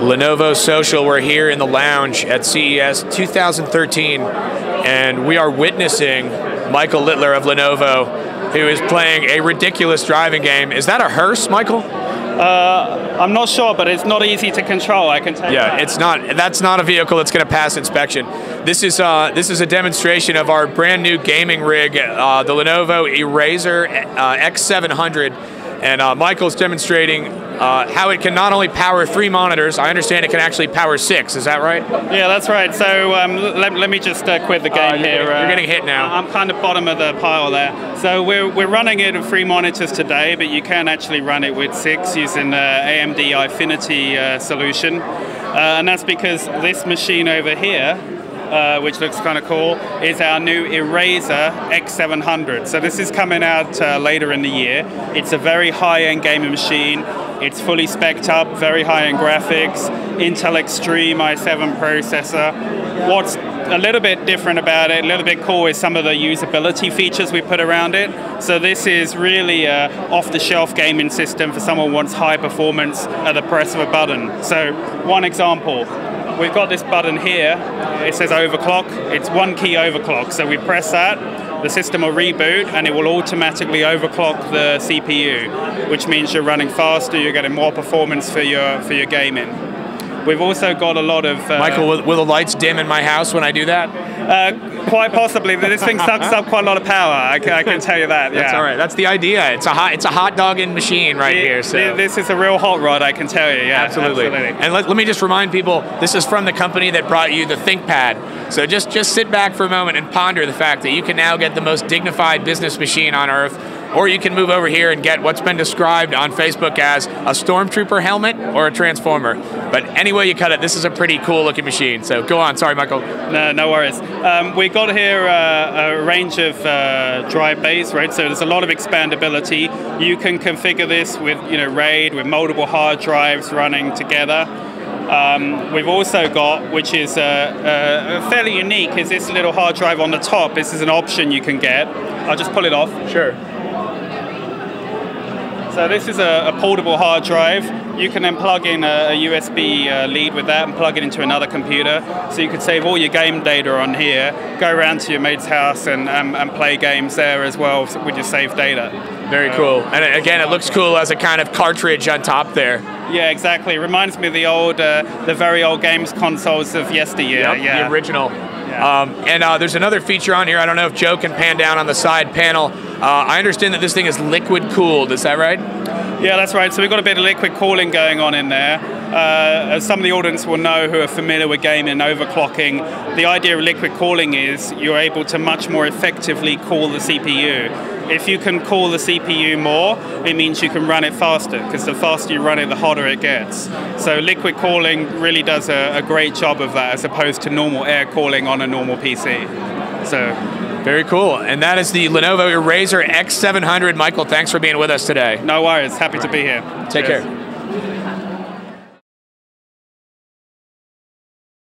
Lenovo Social. We're here in the lounge at CES 2013, and we are witnessing Michael Littler of Lenovo, who is playing a ridiculous driving game. Is that a hearse, Michael? I'm not sure, but it's not easy to control, I can tell you that. It's not. That's not a vehicle that's going to pass inspection. This is a demonstration of our brand new gaming rig, the Lenovo Erazer X700. And Michael's demonstrating how it can not only power 3 monitors, I understand it can actually power 6, is that right? Yeah, that's right. So let me just quit the game here. You're getting hit now. I'm kind of bottom of the pile there. So we're running it with 3 monitors today, but you can actually run it with 6 using AMD Infinity solution. And that's because this machine over here, which looks kind of cool, is our new Erazer X700. So this is coming out later in the year. It's a very high-end gaming machine. It's fully spec'd up, very high-end graphics, Intel Extreme i7 processor. What's a little bit different about it, a little bit cool, is some of the usability features we put around it. So this is really an off-the-shelf gaming system for someone who wants high performance at the press of a button. So one example. We've got this button here, it says overclock, it's 1 key overclock, so we press that, the system will reboot and it will automatically overclock the CPU, which means you're running faster, you're getting more performance for your gaming. We've also got a lot of... Michael, will the lights dim in my house when I do that? Quite possibly. This thing sucks up quite a lot of power, I can tell you that. That's all right. That's the idea. It's a hot dogging machine right here. So this is a real hot rod, I can tell you. Yeah, absolutely. And let me just remind people, this is from the company that brought you the ThinkPad. So just sit back for a moment and ponder the fact that you can now get the most dignified business machine on earth, or you can move over here and get what's been described on Facebook as a Stormtrooper helmet or a Transformer. But any way you cut it, this is a pretty cool looking machine. So go on. Sorry, Michael. No worries. We got here a range of drive bays, right? So there's a lot of expandability. You can configure this with RAID, with multiple hard drives running together. We've also got, which is fairly unique, is this little hard drive on the top. This is an option you can get. I'll just pull it off. Sure. So this is a portable hard drive. You can then plug in a USB lead with that and plug it into another computer. So you could save all your game data on here, go around to your mate's house and play games there as well with your saved data. Very cool. And again, it looks cool as a kind of cartridge on top there. Yeah, exactly. It reminds me of the old, the very old games consoles of yesteryear. Yep, yeah. The original. And there's another feature on here. I don't know if Joe can pan down on the side panel. I understand that this thing is liquid cooled. Is that right? Yeah, that's right. So we've got a bit of liquid cooling going on in there. As some of the audience will know who are familiar with gaming and overclocking, the idea of liquid cooling is you're able to much more effectively cool the CPU. If you can cool the CPU more, it means you can run it faster, because the faster you run it, the hotter it gets. So liquid cooling really does a great job of that, as opposed to normal air cooling on a normal PC. So very cool. And that is the Lenovo Erazer X700. Michael, thanks for being with us today. No worries. Happy to be here. Take care.